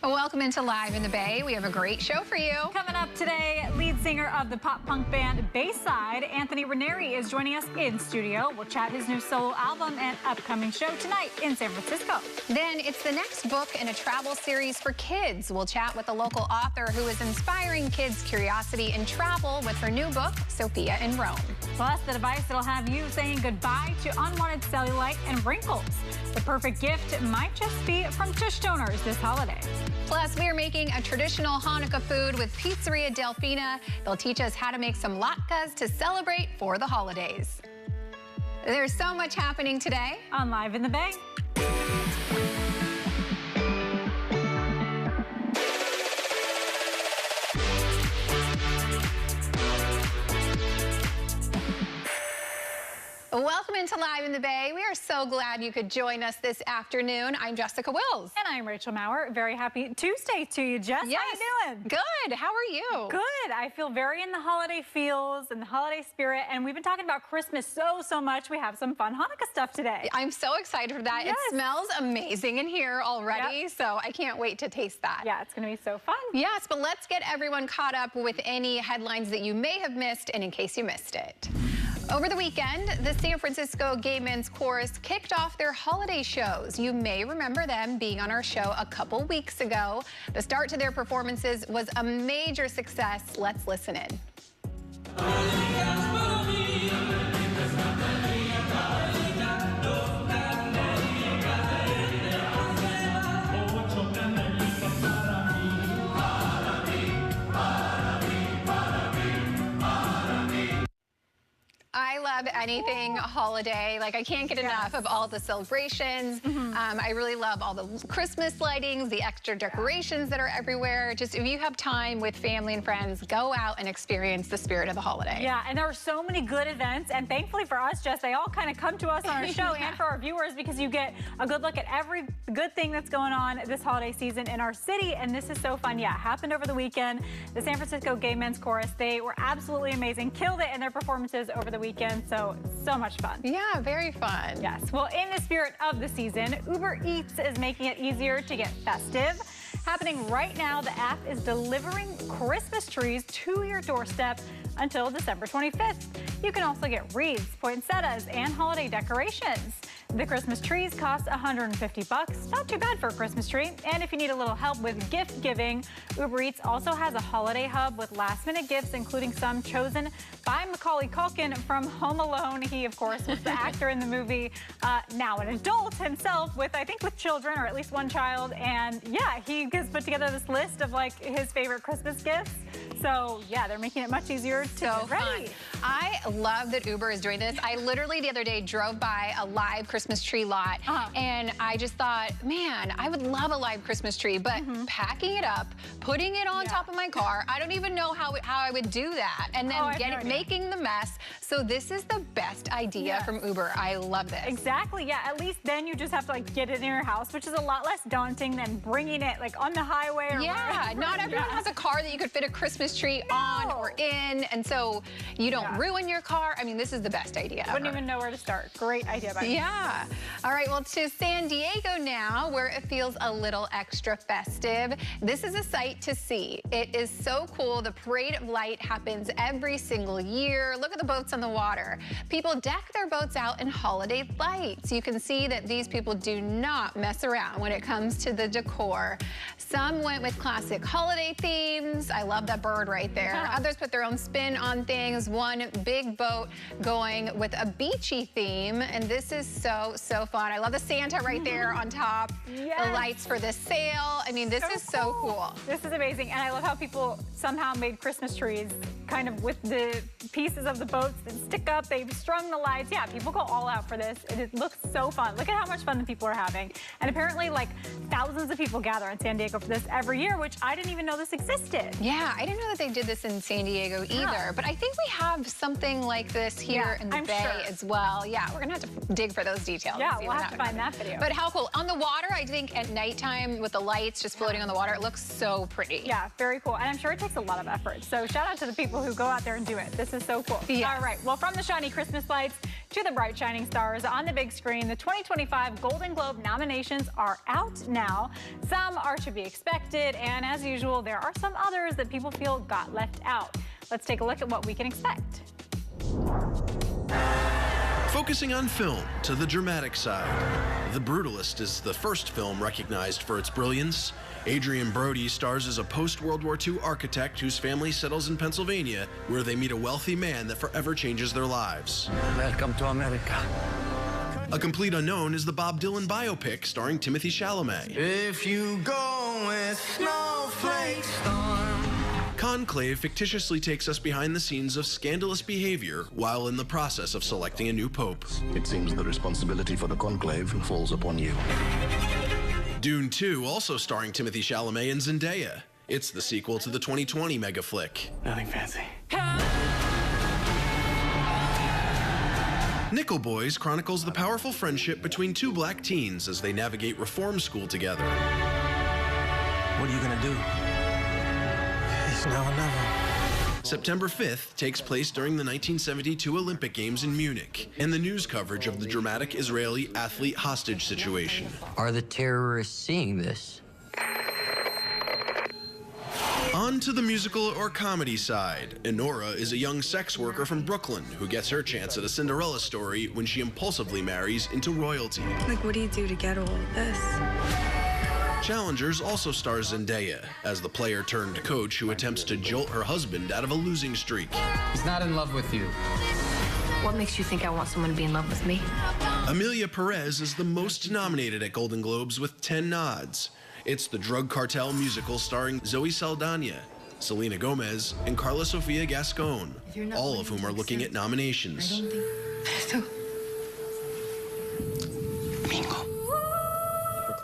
Welcome into Live in the Bay. We have a great show for you. Coming up today, lead singer of the pop-punk band Bayside, Anthony Ranieri, is joining us in studio. We'll chat his new solo album and upcoming show tonight in San Francisco. Then it's the next book in a travel series for kids. We'll chat with a local author who is inspiring kids' curiosity and travel with her new book, Sophia in Rome. Plus, the device that'll have you saying goodbye to unwanted cellulite and wrinkles. The perfect gift might just be from tush toners this holiday. Plus, we are making a traditional Hanukkah food with Pizzeria Delfina. They'll teach us how to make some latkes to celebrate for the holidays. There's so much happening today On Live in the Bay. Welcome into Live in the Bay. We are so glad you could join us this afternoon. I'm Jessica Wills. And I'm Rachel Maurer. Very happy Tuesday to you, Jess. Yes. How you doing? Good. How are you? Good. I feel very in the holiday feels and the holiday spirit. And we've been talking about Christmas so much. We have some fun Hanukkah stuff today. I'm so excited for that. Yes. It smells amazing in here already, Yep. so I can't wait to taste that. Yeah, it's going to be so fun. Yes, but let's get everyone caught up with any headlines that you may have missed, and in case you missed it. Over the weekend, the San Francisco Gay Men's Chorus kicked off their holiday shows. You may remember them being on our show a couple weeks ago. The start to their performances was a major success. Let's listen in. I love anything holiday. Like, I can't get enough of all the celebrations. I really love all the Christmas lightings, the extra decorations that are everywhere. Just if you have time with family and friends, go out and experience the spirit of the holiday. Yeah, and there are so many good events, and thankfully for us, Jess, they all kind of come to us on our show and for our viewers, because you get a good look at every good thing that's going on this holiday season in our city, and this is so fun. Yeah, it happened over the weekend. The San Francisco Gay Men's Chorus, they were absolutely amazing, killed it in their performances over the weekend, so much fun. Yeah, very fun. Yes, well, in the spirit of the season, Uber Eats is making it easier to get festive. Happening right now, the app is delivering Christmas trees to your doorstep until December 25th. You can also get wreaths, poinsettias, and holiday decorations. The Christmas trees cost $150. Not too bad for a Christmas tree. And if you need a little help with gift giving, Uber Eats also has a holiday hub with last-minute gifts, including some chosen by Macaulay Culkin from Home Alone. He, of course, was the actor in the movie. Now an adult himself with children, or at least one child. And yeah, he has put together this list of like his favorite Christmas gifts. So yeah, they're making it much easier to get ready. I love that Uber is doing this. I literally the other day drove by a live Christmas tree lot, and I just thought, man, I would love a live Christmas tree, but packing it up, putting it on top of my car, I don't even know how I would do that, and then making the mess. So this is the best idea from Uber. I love this. Exactly. Yeah. At least then you just have to like get it in your house, which is a lot less daunting than bringing it like on the highway. Or not everyone has a car that you could fit a Christmas tree on or in, and so you don't ruin your car. I mean, this is the best idea ever. Wouldn't even know where to start. Great idea by you. Yeah. All right, well, to San Diego now, where it feels a little extra festive. This is a sight to see. It is so cool. The Parade of Light happens every single year. Look at the boats on the water. People deck their boats out in holiday lights. You can see that these people do not mess around when it comes to the decor. Some went with classic holiday themes. I love that bird right there. Others put their own spin on things. One big boat going with a beachy theme, and this is so fun. I love the Santa right there on top. The lights for the sail. I mean, this is so cool. This is amazing, and I love how people somehow made Christmas trees kind of with the pieces of the boats that stick up. They've strung the lights. Yeah, people go all out for this. It looks so fun. Look at how much fun the people are having. And apparently, like, thousands of people gather in San Diego for this every year, which I didn't even know this existed. Yeah, I didn't know that they did this in San Diego either, but I think we have something like this here in the Bay as well. Yeah, we're gonna have to dig for those details. Yeah, we'll have to find that video. But how cool. On the water, I think at nighttime with the lights just floating on the water, it looks so pretty. Yeah, very cool. And I'm sure it takes a lot of effort. So shout out to the people who go out there and do it. This is so cool. Yeah. All right, well, from the shiny Christmas lights to the bright shining stars on the big screen, the 2025 Golden Globe nominations are out now. Some are to be expected, and as usual, there are some others that people feel got left out. Let's take a look at what we can expect. Focusing on film to the dramatic side, The Brutalist is the first film recognized for its brilliance. Adrian Brody stars as a post-World War II architect whose family settles in Pennsylvania, where they meet a wealthy man that forever changes their lives. Welcome to America. A complete unknown is the Bob Dylan biopic starring Timothy Chalamet. If you go with snowflake storm. Conclave fictitiously takes us behind the scenes of scandalous behavior while in the process of selecting a new pope. It seems the responsibility for the conclave falls upon you. Dune 2, also starring Timothy Chalamet and Zendaya. It's the sequel to the 2020 mega flick. Nothing fancy. Nickel Boys chronicles the powerful friendship between two black teens as they navigate reform school together. What are you gonna do? It's now or never. September 5th takes place during the 1972 Olympic Games in Munich, and the news coverage of the dramatic Israeli athlete hostage situation. Are the terrorists seeing this? On to the musical or comedy side. Enora is a young sex worker from Brooklyn who gets her chance at a Cinderella story when she impulsively marries into royalty. Like, what do you do to get all of this? Challengers also stars Zendaya as the player-turned-coach who attempts to jolt her husband out of a losing streak. He's not in love with you. What makes you think I want someone to be in love with me? Amelia Perez is the most nominated at Golden Globes with 10 nods. It's the drug cartel musical starring Zoe Saldana, Selena Gomez, and Carla Sofia Gascon, all of whom are looking at nominations.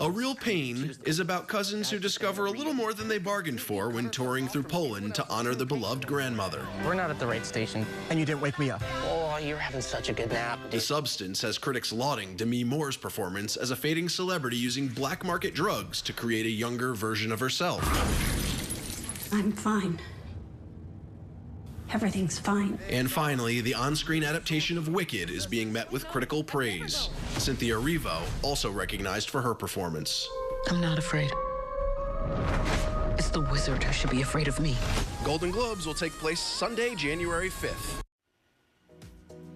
A Real Pain is about cousins who discover a little more than they bargained for when touring through Poland to honor the beloved grandmother. We're not at the right station. And you didn't wake me up. Oh, you're having such a good nap. The Substance has critics lauding Demi Moore's performance as a fading celebrity using black market drugs to create a younger version of herself. I'm fine. Everything's fine. And finally, the on-screen adaptation of Wicked is being met with critical praise. Cynthia Erivo also recognized for her performance. I'm not afraid. It's the wizard who should be afraid of me. Golden Globes will take place Sunday, January 5th.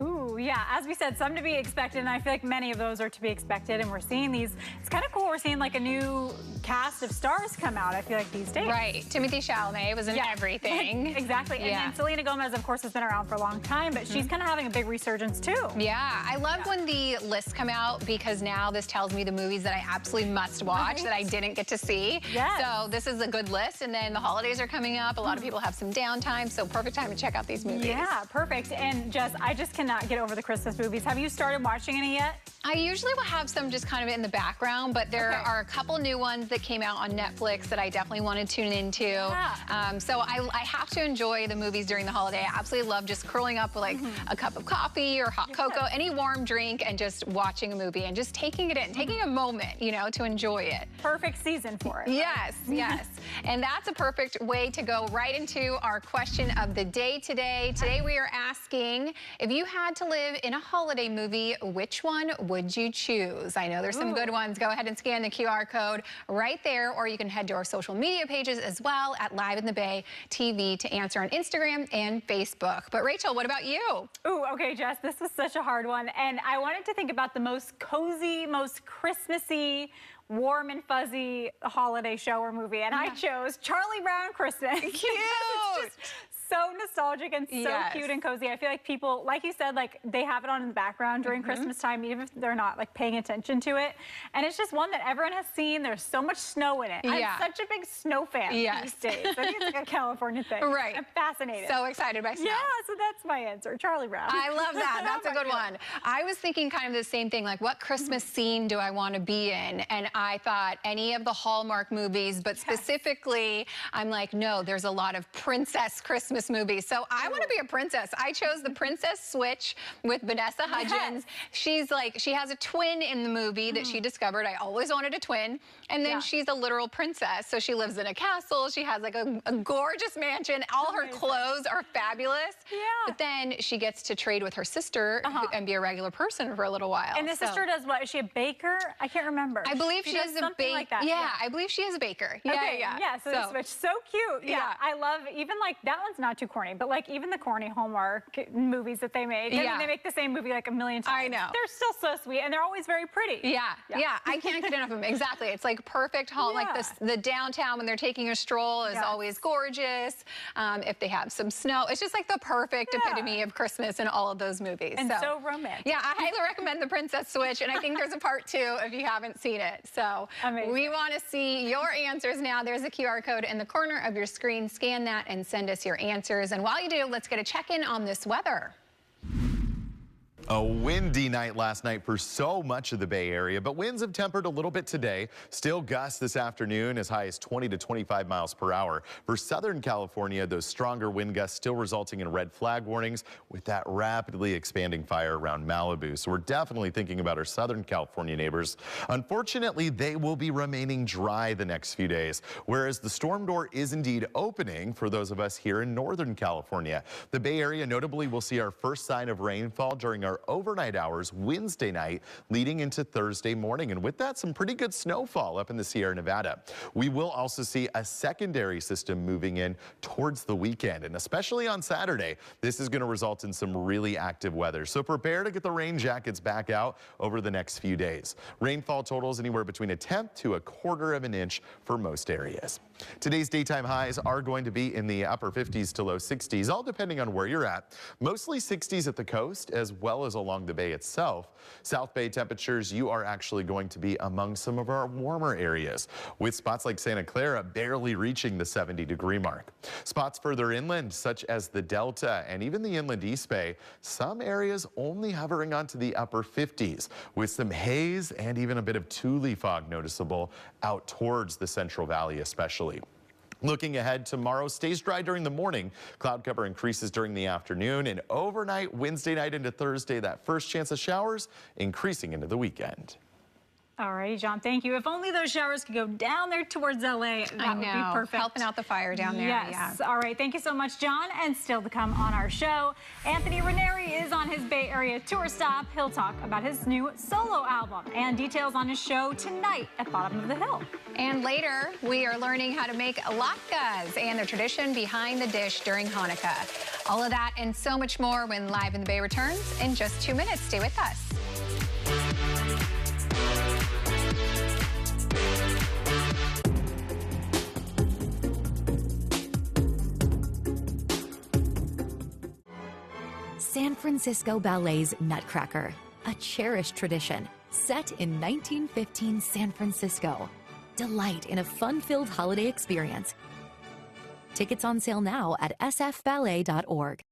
Ooh, yeah, as we said, some to be expected, and I feel like many of those are to be expected, and we're seeing these. It's kind of cool. We're seeing like a new cast of stars come out, I feel like, these days. Right. Timothy Chalamet was in everything. Exactly. And then Selena Gomez, of course, has been around for a long time, but she's kind of having a big resurgence, too. Yeah, I love when the lists come out because now this tells me the movies that I absolutely must watch that I didn't get to see. Yes. So this is a good list, and then the holidays are coming up. A lot of people have some downtime, so perfect time to check out these movies. Yeah, perfect. And Jess, I just cannot get over the Christmas movies. Have you started watching any yet? I usually will have some just kind of in the background, but there are a couple new ones that came out on Netflix that I definitely want to tune into. Yeah. So I have to enjoy the movies during the holiday. I absolutely love just curling up with like a cup of coffee or hot cocoa, any warm drink, and just watching a movie and just taking it in, taking a moment, you know, to enjoy it. Perfect season for it. Yes, yes. And that's a perfect way to go right into our question of the day today. Today we are asking, if you had to live in a holiday movie, which one would you choose? I know there's some good ones. Go ahead and scan the QR code right there, or you can head to our social media pages as well at Live in the Bay TV to answer on Instagram and Facebook. But Rachel, what about you? Ooh, okay, Jess, this was such a hard one. And I wanted to think about the most cozy, most Christmassy, warm and fuzzy holiday show or movie. And I chose Charlie Brown Christmas. Cute! It's just so nostalgic and so cute and cozy. I feel like people, like you said, like they have it on in the background during Christmas time, even if they're not like paying attention to it. And it's just one that everyone has seen. There's so much snow in it. I'm such a big snow fan these days. I think it's like a California thing. Right. I'm fascinated. So excited by snow. Yeah, so that's my answer, Charlie Brown. I love that. That's a good one. I was thinking kind of the same thing, like what Christmas scene do I want to be in? And I thought any of the Hallmark movies, but specifically, I'm like, no, there's a lot of princess Christmas Christmas movies. So I want to be a princess. I chose the Princess Switch with Vanessa Hudgens. She's like, she has a twin in the movie that she discovered. I always wanted a twin. And then she's a literal princess. So she lives in a castle. She has like a gorgeous mansion. All her clothes are fabulous. Yeah. But then she gets to trade with her sister and be a regular person for a little while. And the sister does what? Is she a baker? I can't remember. I believe she is a baker. Like that. Yeah, I believe she is a baker. Yeah, so the Switch, so cute. Yeah, I love, even like, that one's not too corny, but like even the corny Hallmark movies that they make. I mean, they make the same movie like a million times. I know. They're still so sweet, and they're always very pretty. Yeah, I can't get enough of them. Exactly. It's like perfect home. Like the downtown when they're taking a stroll is always gorgeous. If they have some snow, it's just like the perfect epitome of Christmas in all of those movies. And so romantic. Yeah, I highly recommend the Princess Switch, and I think there's a part 2 if you haven't seen it. So we want to see your answers now. There's a QR code in the corner of your screen. Scan that and send us your answers. And while you do, let's get a check-in on this weather. A windy night last night for so much of the Bay Area, but winds have tempered a little bit today. Still gusts this afternoon as high as 20 to 25 miles per hour. For Southern California, those stronger wind gusts still resulting in red flag warnings with that rapidly expanding fire around Malibu. So we're definitely thinking about our Southern California neighbors. Unfortunately, they will be remaining dry the next few days, whereas the storm door is indeed opening for those of us here in Northern California. The Bay Area notably will see our first sign of rainfall during our overnight hours Wednesday night leading into Thursday morning, and with that some pretty good snowfall up in the Sierra Nevada. We will also see a secondary system moving in towards the weekend, and especially on Saturday this is going to result in some really active weather, so prepare to get the rain jackets back out over the next few days. Rainfall totals anywhere between 1/10 to 1/4 of an inch for most areas. Today's daytime highs are going to be in the upper 50s to low 60s, all depending on where you're at. Mostly 60s at the coast as well as along the bay itself. South Bay temperatures, you are actually going to be among some of our warmer areas, with spots like Santa Clara barely reaching the 70-degree mark. Spots further inland, such as the Delta and even the inland East Bay, some areas only hovering onto the upper 50s, with some haze and even a bit of tule fog noticeable out towards the Central Valley especially. Looking ahead, tomorrow stays dry during the morning. Cloud cover increases during the afternoon, and overnight, Wednesday night into Thursday, that first chance of showers increasing into the weekend. All right, John, thank you. If only those showers could go down there towards LA, that would be perfect. Helping out the fire down there. Yes. All right, thank you so much, John. And still to come on our show, Anthony Ranieri is on his Bay Area tour stop. He'll talk about his new solo album and details on his show tonight at Bottom of the Hill. And later, we are learning how to make latkes and the tradition behind the dish during Hanukkah. All of that and so much more when Live in the Bay returns in just 2 minutes. Stay with us. San Francisco Ballet's Nutcracker, a cherished tradition set in 1915 San Francisco. Delight in a fun-filled holiday experience. Tickets on sale now at sfballet.org.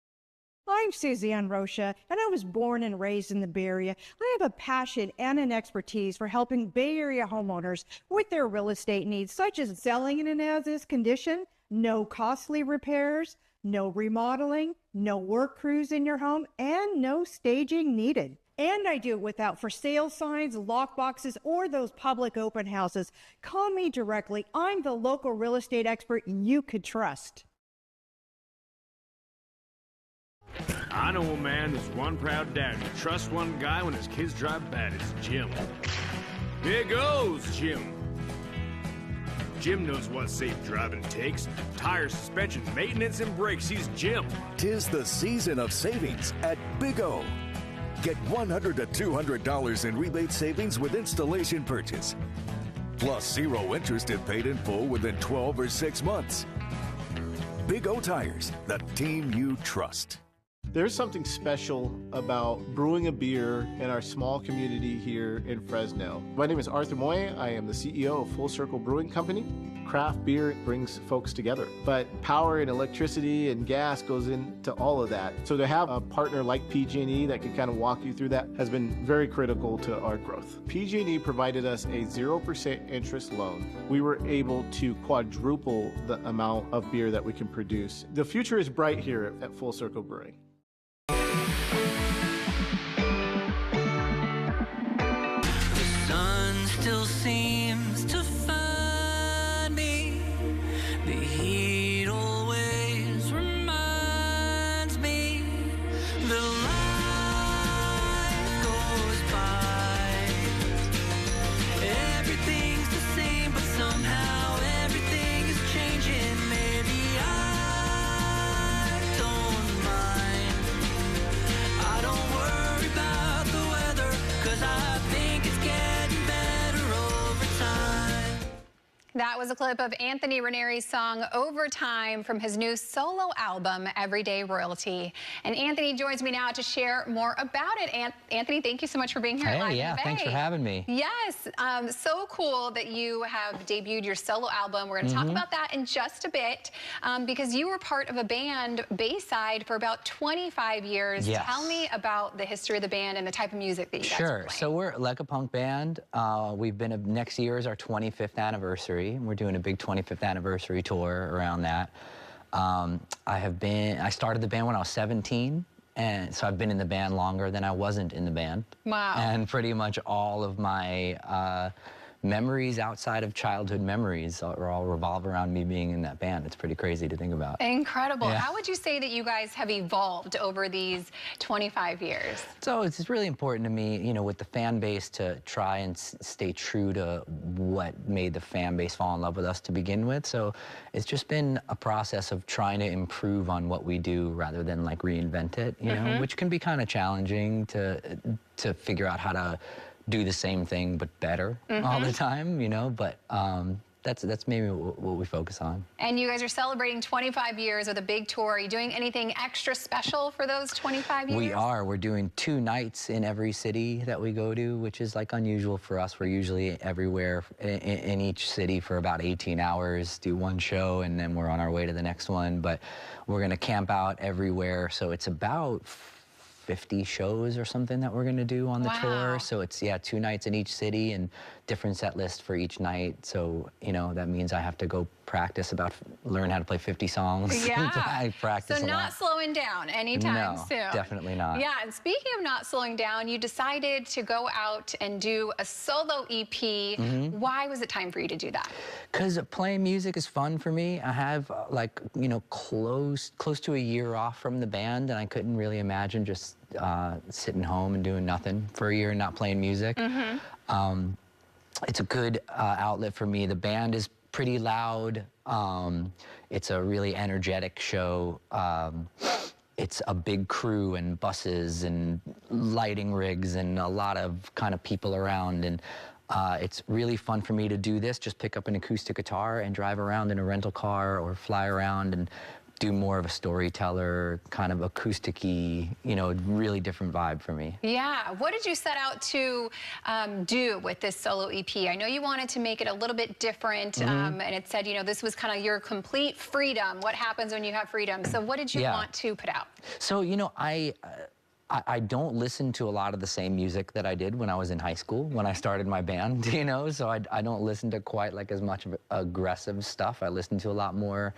I'm Suzanne Rocha, and I was born and raised in the Bay Area. I have a passion and an expertise for helping Bay Area homeowners with their real estate needs, such as selling in an as-is condition, no costly repairs, no remodeling, no work crews in your home, and no staging needed. And I do it without for sale signs, lock boxes, or those public open houses. Call me directly. I'm the local real estate expert you could trust. I know a man who's one proud dad who trusts one guy when his kids drive bad. It's Jim. Here goes Jim. Jim knows what safe driving takes. Tires, suspension, maintenance, and brakes. He's Jim. 'Tis the season of savings at Big O. Get $100 to $200 in rebate savings with installation purchase. Plus 0 interest if paid in full within 12 or 6 months. Big O Tires, the team you trust. There's something special about brewing a beer in our small community here in Fresno. My name is Arthur Moye. I am the CEO of Full Circle Brewing Company. Craft beer brings folks together, but power and electricity and gas goes into all of that. So to have a partner like PG&E that can kind of walk you through that has been very critical to our growth. PG&E provided us a 0% interest loan. We were able to quadruple the amount of beer that we can produce. The future is bright here at Full Circle Brewing. The sun still seems to find me. The heat always reminds me that life goes by. Everything's the same, but somehow everything is changing. Maybe I don't mind. I don't worry about the weather, 'cause I think it's getting better over time. That was a clip of Anthony Ranieri's song Overtime from his new solo album, Everyday Royalty. And Anthony joins me now to share more about it. Anthony, thank you so much for being here at Live in the Bay. Thanks for having me. Yes, so cool that you have debuted your solo album. We're going to talk about that in just a bit because you were part of a band, Bayside, for about 25 years. Yes. Tell me about the history of the band and the type of music that you guys are playing. So we're like a punk band. We've been, next year is our 25th anniversary. We're doing a big 25th anniversary tour around that. I started the band when I was 17, and so I've been in the band longer than I wasn't in the band. Wow. And pretty much all of my memories outside of childhood memories all revolve around me being in that band. It's pretty crazy to think about. Incredible. Yeah. How would you say that you guys have evolved over these 25 years? So it's really important to me, you know, with the fan base to try and stay true to what made the fan base fall in love with us to begin with. So it's just been a process of trying to improve on what we do rather than like reinvent it, you know, which can be kind of challenging to figure out how to do the same thing but better all the time, you know, but that's maybe what we focus on. And you guys are celebrating 25 years with a big tour. Are you doing anything extra special for those 25 years? We are. We're doing 2 nights in every city that we go to, which is like unusual for us. We're usually everywhere in each city for about 18 hours, do 1 show, and then we're on our way to the next one. But we're going to camp out everywhere, so it's about 50 shows or something that we're going to do on the tour. So it's, 2 nights in each city and different set list for each night. So, you know, that means I have to go practice learn how to play 50 songs. Yeah. I practice so a not lot. slowing down anytime soon. No, definitely not. Yeah, and speaking of not slowing down, you decided to go out and do a solo EP. Why was it time for you to do that? Because playing music is fun for me. I have like, you know, close to a year off from the band, and I couldn't really imagine just sitting home and doing nothing for a year and not playing music. It's a good outlet for me. The band is pretty loud. It's a really energetic show. It's a big crew and buses and lighting rigs and a lot of kind of people around, and it's really fun for me to do this, just pick up an acoustic guitar and drive around in a rental car or fly around and do more of a storyteller, kind of acoustic-y, you know, really different vibe for me. Yeah, what did you set out to do with this solo EP? I know you wanted to make it a little bit different, and it said, you know, this was kind of your complete freedom. What happens when you have freedom? So what did you want to put out? So, you know, I don't listen to a lot of the same music that I did when I was in high school, when I started my band, you know, so I don't listen to quite like as much of aggressive stuff. I listen to a lot more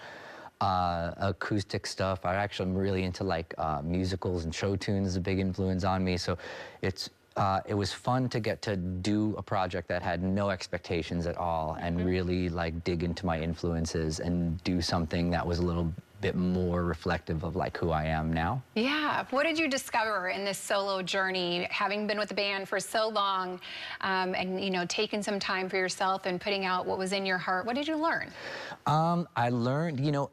acoustic stuff. I actually am really into like musicals, and show tunes is a big influence on me. So it was fun to get to do a project that had no expectations at all and really like dig into my influences and do something that was a little bit more reflective of like who I am now. Yeah. What did you discover in this solo journey, having been with the band for so long, and, you know, taking some time for yourself and putting out what was in your heart? What did you learn? I learned, you know,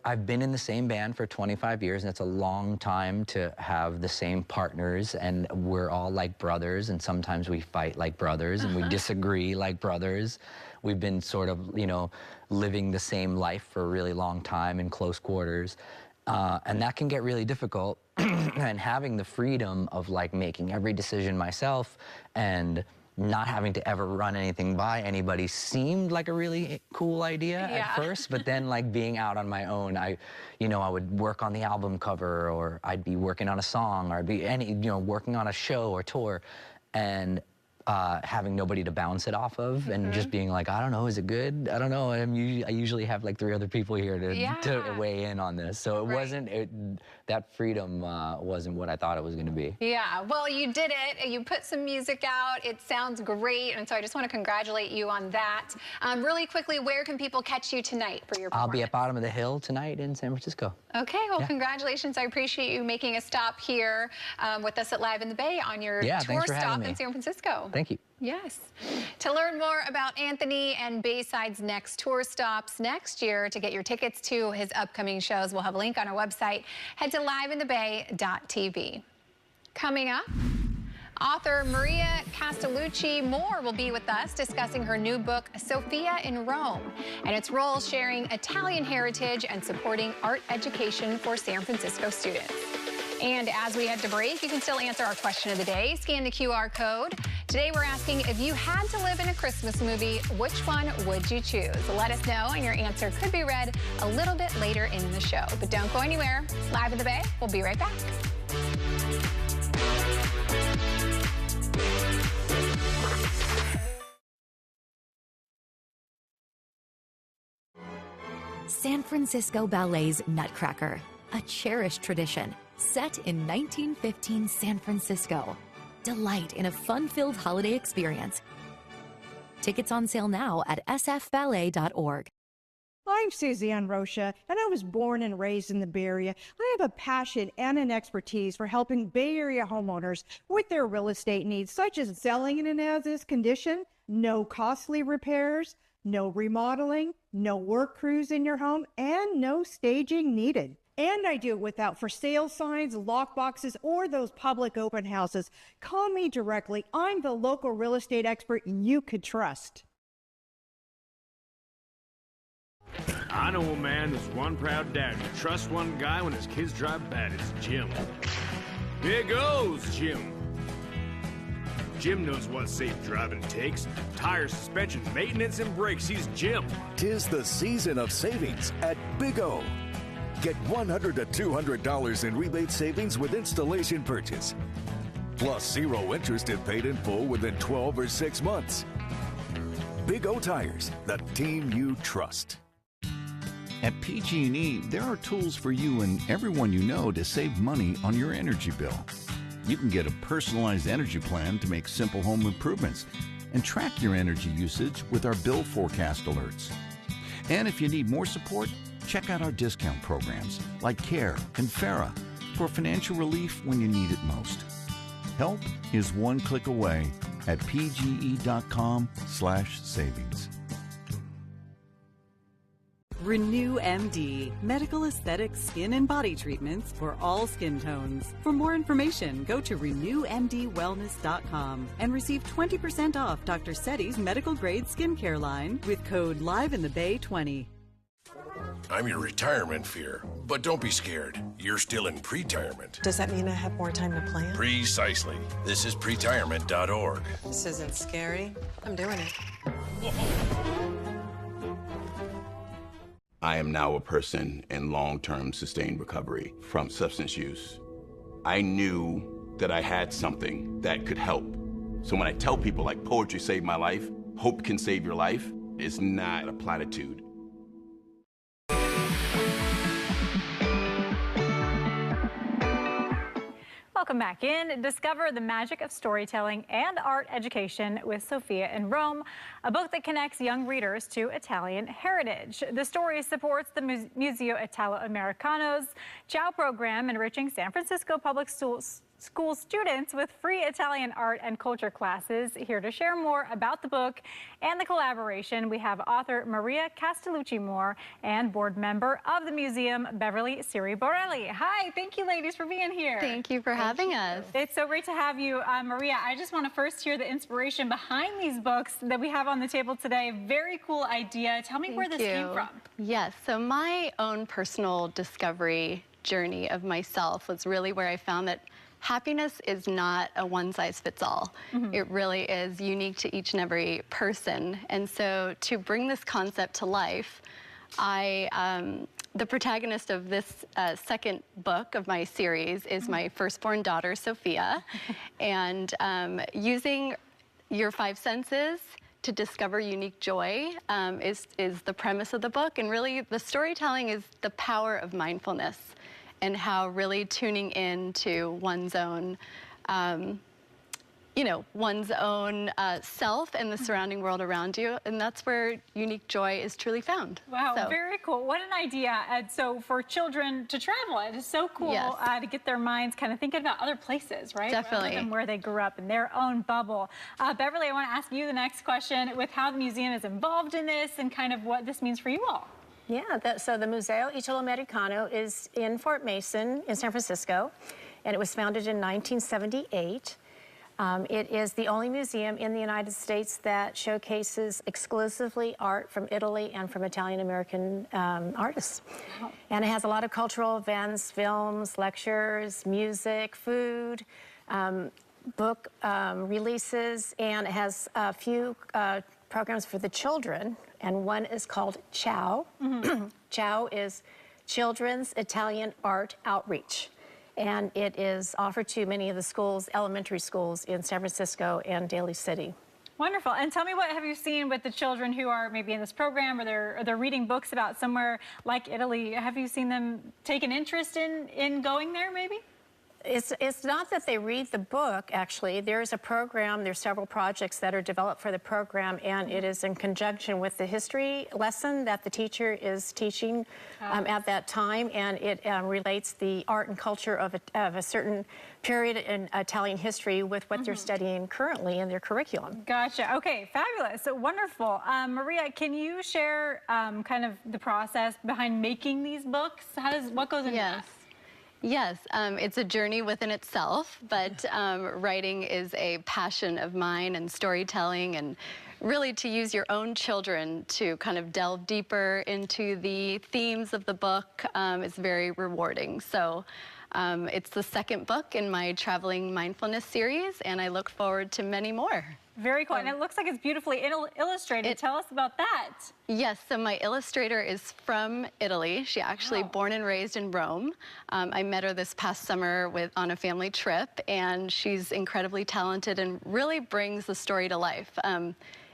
I've been in the same band for 25 years, and it's a long time to have the same partners, and we're all like brothers, and sometimes we fight like brothers, and we disagree like brothers. We've been sort of, you know, living the same life for a really long time in close quarters. And that can get really difficult. And having the freedom of like making every decision myself and not having to ever run anything by anybody seemed like a really cool idea at first, but then like being out on my own, I would work on the album cover, or I'd be working on a song, or I'd be working on a show or tour, and having nobody to bounce it off of, and just being like, I don't know, is it good? I don't know. I usually have like 3 other people here to weigh in on this, so it wasn't that freedom wasn't what I thought it was going to be. Yeah, well, you did it. You put some music out. It sounds great, and so I just want to congratulate you on that. Really quickly, where can people catch you tonight for your performance? I'll be at Bottom of the Hill tonight in San Francisco. Okay, well, congratulations. I appreciate you making a stop here with us at Live in the Bay on your tour stop in San Francisco. Thank you. Yes. To learn more about Anthony and Bayside's next tour stops next year, to get your tickets to his upcoming shows, we'll have a link on our website. Head to liveinthebay.tv. Coming up, author Maria Castellucci Moore will be with us discussing her new book, Sophia in Rome, and its role sharing Italian heritage and supporting art education for San Francisco students. And as we head to break, you can still answer our question of the day. Scan the QR code. Today we're asking, if you had to live in a Christmas movie, which one would you choose? Let us know, and your answer could be read a little bit later in the show. But don't go anywhere. It's Live in the Bay. We'll be right back. San Francisco Ballet's Nutcracker, a cherished tradition set in 1915 San Francisco. Delight in a fun-filled holiday experience. Tickets on sale now at sfballet.org. I'm Suzanne Rocha, and I was born and raised in the Bay Area. I have a passion and an expertise for helping Bay Area homeowners with their real estate needs, such as selling in an as-is condition, no costly repairs, no remodeling, no work crews in your home, and no staging needed. And I do it without for sale signs, lock boxes, or those public open houses. Call me directly. I'm the local real estate expert you could trust. I know a man who's one proud dad who trusts one guy when his kids drive bad. It's Jim. Here goes Jim. Jim knows what safe driving takes. Tires, suspension, maintenance, and brakes. He's Jim. 'Tis the season of savings at Big O. Get $100 to $200 in rebate savings with installation purchase. Plus 0 interest if paid in full within 12 or 6 months. Big O Tires, the team you trust. At PG&E, there are tools for you and everyone you know to save money on your energy bill. You can get a personalized energy plan to make simple home improvements and track your energy usage with our bill forecast alerts. And if you need more support, check out our discount programs like CARE and FARA for financial relief when you need it most. Help is one click away at pge.com/savings. Renew MD, medical aesthetics, skin and body treatments for all skin tones. For more information, go to renewmdwellness.com and receive 20% off Dr. Setty's medical grade skincare line with code LIVEINTHEBAY20. I'm your retirement fear, but don't be scared. You're still in pre-retirement. Does that mean I have more time to plan? Precisely. This is pretirement.org. This isn't scary. I'm doing it. I am now a person in long-term sustained recovery from substance use. I knew that I had something that could help. So when I tell people like poetry saved my life, hope can save your life, it's not a platitude. Welcome back in. Discover the magic of storytelling and art education with Sophia in Rome, a book that connects young readers to Italian heritage. The story supports the Museo Italo-Americano's Ciao program, enriching San Francisco public school students with free Italian art and culture classes. Here to share more about the book and the collaboration, we have author Maria Castellucci Moore and board member of the museum, Beverly Siri Borelli. Hi, thank you ladies for being here. Thank you for having us. It's so great to have you. Maria, I just want to first hear the inspiration behind these books that we have on the table today. Very cool idea. Tell me where this came from. Yes, so my own personal discovery journey of myself was really where I found that happiness is not a one-size-fits-all. It really is unique to each and every person. And so to bring this concept to life, the protagonist of this second book of my series is my firstborn daughter, Sophia. And using your 5 senses to discover unique joy is the premise of the book. And really, the storytelling is the power of mindfulness and how really tuning in to one's own one's own self and the surrounding world around you, and that's where unique joy is truly found. Wow, very cool. What an idea. And so for children to travel, it is so cool to get their minds kind of thinking about other places, right? Definitely. Rather than where they grew up in their own bubble. Beverly, I want to ask you the next question with how the museum is involved in this and kind of what this means for you all. Yeah, so the Museo Italo-Americano is in Fort Mason in San Francisco, and it was founded in 1978. It is the only museum in the United States that showcases exclusively art from Italy and from Italian-American artists. Wow. And it has a lot of cultural events, films, lectures, music, food, book releases, and it has a few programs for the children, and one is called CHOW. CHOW is Children's Italian Art Outreach. And it is offered to many of the schools, elementary schools in San Francisco and Daly City. Wonderful. And tell me, what have you seen with the children who are maybe in this program, or they're reading books about somewhere like Italy? Have you seen them take an interest in going there, maybe? It's not that they read the book, actually. There's a program, there's several projects that are developed for the program, and it is in conjunction with the history lesson that the teacher is teaching at that time, and it relates the art and culture of a certain period in Italian history with what they're studying currently in their curriculum. Gotcha. Okay, fabulous. So wonderful. Maria, can you share kind of the process behind making these books? What goes into that? Yes, it's a journey within itself, but writing is a passion of mine, and storytelling, and really to use your own children to kind of delve deeper into the themes of the book is very rewarding. So it's the second book in my Traveling Mindfulness series, and I look forward to many more. Very cool, and it looks like it's beautifully illustrated. Tell us about that. Yes, so my illustrator is from Italy. She actually born and raised in Rome. I met her this past summer on a family trip, and she's incredibly talented and really brings the story to life.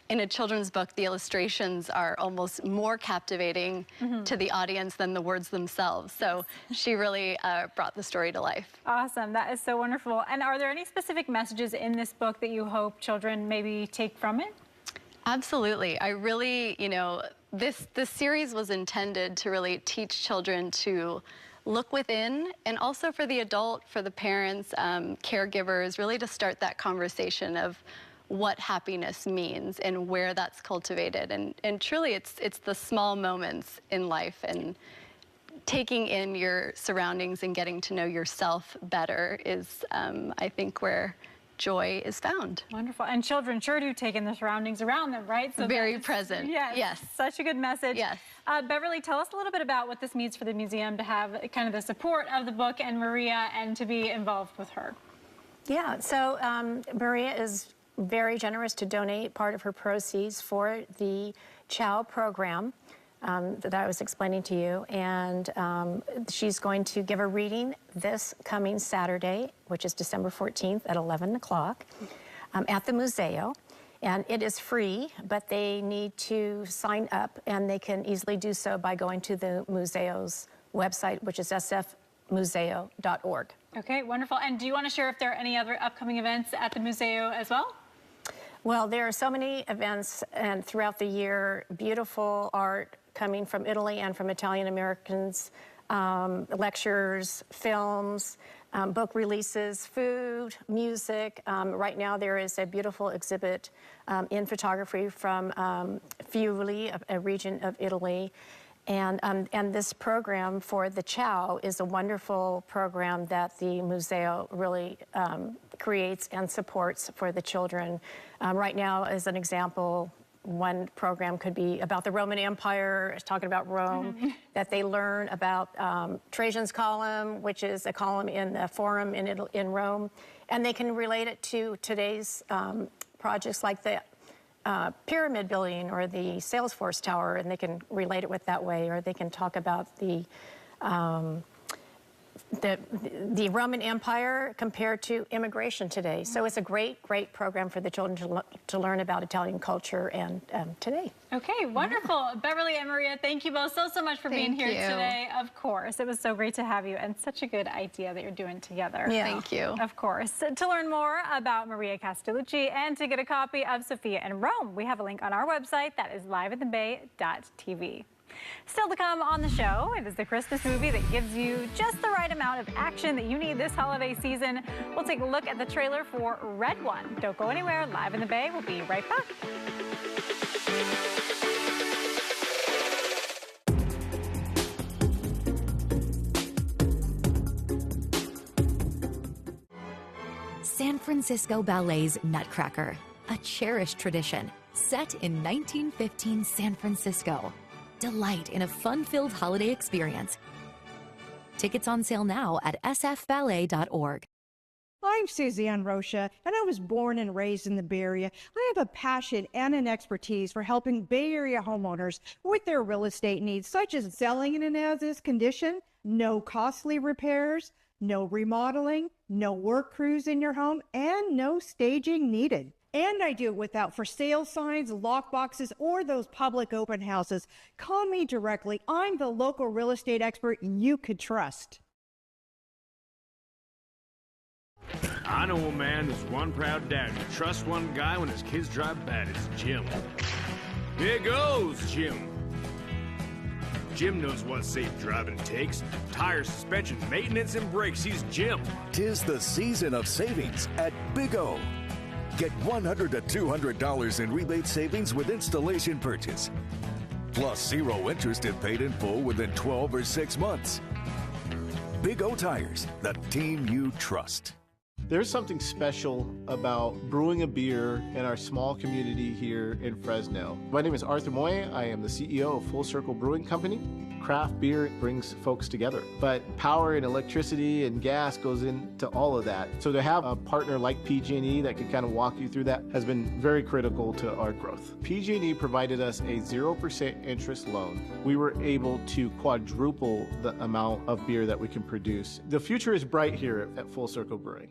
In a children's book, the illustrations are almost more captivating to the audience than the words themselves. So she really brought the story to life. Awesome. That is so wonderful. And are there any specific messages in this book that you hope children maybe take from it? Absolutely. I really, this series was intended to really teach children to look within, and also for the adult, for the parents, caregivers, really to start that conversation of what happiness means and where that's cultivated. And truly, it's the small moments in life, and taking in your surroundings and getting to know yourself better is, I think, where joy is found. Wonderful. And children sure do take in the surroundings around them, right? So very present. Yes. Such a good message. Yes. Beverly, tell us a little bit about what this means for the museum to have kind of the support of the book and Maria, and to be involved with her. Yeah, so Maria is very generous to donate part of her proceeds for the CHOW program that I was explaining to you, and she's going to give a reading this coming Saturday, which is December 14th at 11 o'clock at the Museo, and it is free, but they need to sign up, and they can easily do so by going to the Museo's website, which is sfmuseo.org. Okay, wonderful. And do you want to share if there are any other upcoming events at the Museo as well? Well, there are so many events and throughout the year, beautiful art coming from Italy and from Italian Americans, lectures, films, book releases, food, music. Right now there is a beautiful exhibit in photography from Friuli, a region of Italy. And this program for the CHOW is a wonderful program that the Museo really creates and supports for the children. Right now, as an example, One program could be about the Roman Empire, talking about Rome, that they learn about Trajan's column, which is a column in the Forum in Rome, and they can relate it to today's projects like the pyramid building or the Salesforce Tower, and they can relate it with that way, or they can talk about the Roman Empire compared to immigration today. So it's a great program for the children to learn about Italian culture and today. Okay, wonderful. Beverly and Maria, thank you both so much for being here today. Of course, it was so great to have you, and such a good idea that you're doing together. Yeah. Thank you. Of course. To learn more about Maria Castellucci and to get a copy of Sophia in Rome, we have a link on our website that is liveinthebay.tv. Still to come on the show, it is the Christmas movie that gives you just the right amount of action that you need this holiday season. We'll take a look at the trailer for Red One. Don't go anywhere. Live in the Bay. We'll be right back. San Francisco Ballet's Nutcracker, a cherished tradition set in 1915 San Francisco. Delight in a fun-filled holiday experience. Tickets on sale now at sfballet.org. I'm Suzanne Rocha, and I was born and raised in the Bay Area. I have a passion and an expertise for helping Bay Area homeowners with their real estate needs, such as selling in an as-is condition, no costly repairs, no remodeling, no work crews in your home, and no staging needed. And I do it without for sale signs, lock boxes, or those public open houses. Call me directly. I'm the local real estate expert you could trust. I know a man who's one proud dad who trusts one guy when his kids drive bad. It's Jim. Here goes Jim. Jim knows what safe driving takes. Tire, suspension, maintenance, and brakes. He's Jim. 'Tis the season of savings at Big O. Get $100 to $200 in rebate savings with installation purchase. Plus 0 interest if paid in full within 12 or 6 months. Big O Tires, the team you trust. There's something special about brewing a beer in our small community here in Fresno. My name is Arthur Moye. I am the CEO of Full Circle Brewing Company. Craft beer brings folks together, but power and electricity and gas goes into all of that. So to have a partner like PG&E that can kind of walk you through that has been very critical to our growth. PG&E provided us a 0% interest loan. We were able to quadruple the amount of beer that we can produce. The future is bright here at Full Circle Brewing.